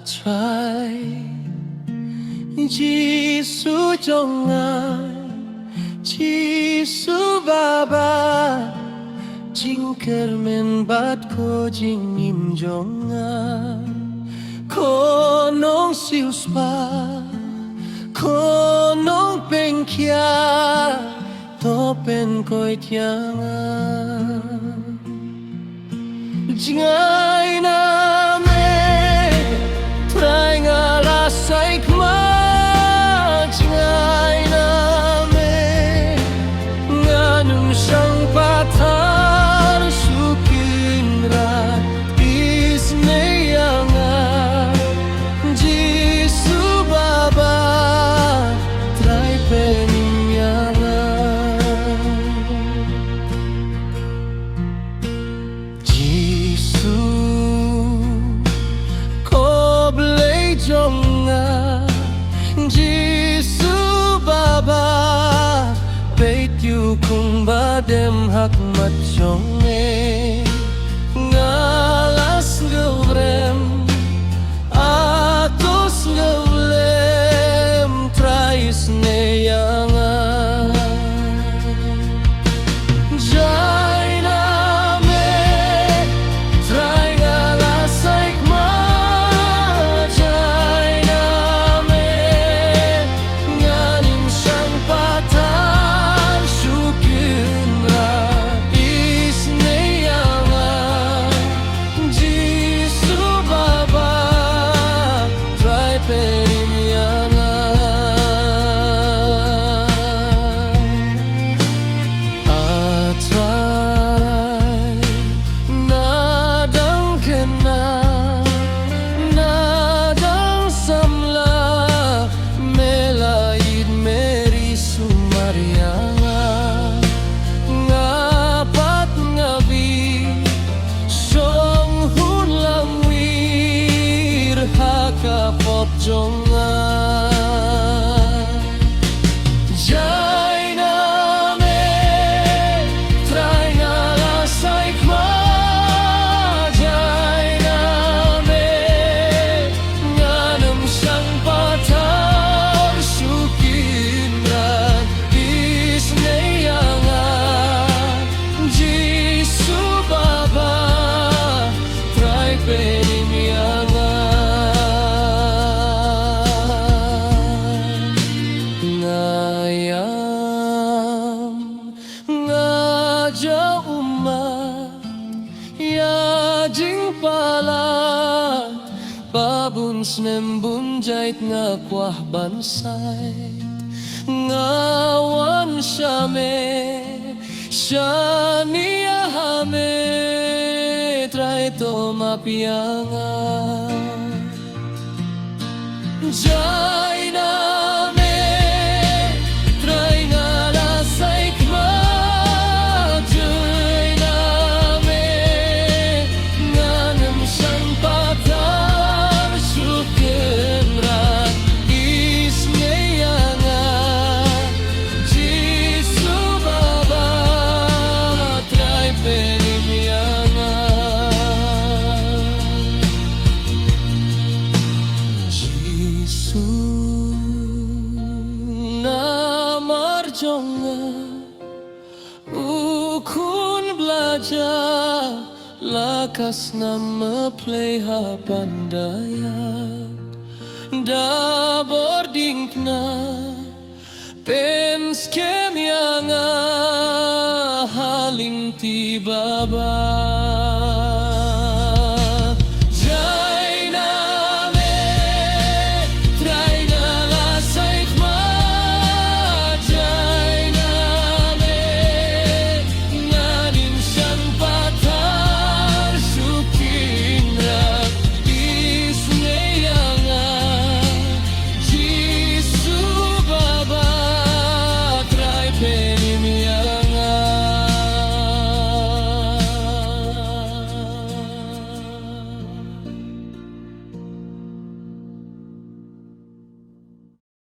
try Jisu jongan Jisu baba Jingker men bat ko jingim jongan Konong siuspa Konong pengkia Topen koi tianga Jingay na me Try nga lasay kma Jingay na me Nganong siyang patar Sukin ra Isnayanga Jisu baba Try penyanga Jisu Ko blay jonga Jisu baba Bait you kung badem hakmat jonge Ngalas gavrem Atos gavlem Trais neyanga Jai na me Try ngalas aikma Jai na me Nganim siyang patar Syukin ra Isnayanga Jisu baba Try perimyanga Atray Nadang kena Nadang samla Melaid meri sumarianga Ngapat ngabi Song hun lamwir Haka pop jonga Jai na me Try nga lasay kma Jai na me Nganam siyang patar Syukin ra Isnayanga Jisu baba Try perimyanga Ngayam Ngaja umat Yajing pala Babun snembun jait nga kwah bansay Ngawan syame Syaniyahame Try to mapianga Jai na me Try nga lasay kma Jai na me Nganam siyang patar Syukin ra Isnayanga Jisu baba Try perimyanga Jisu namar jonga Ukun belajar Lakas nama play pandaya Da boarding na Penskem yang haling ti baba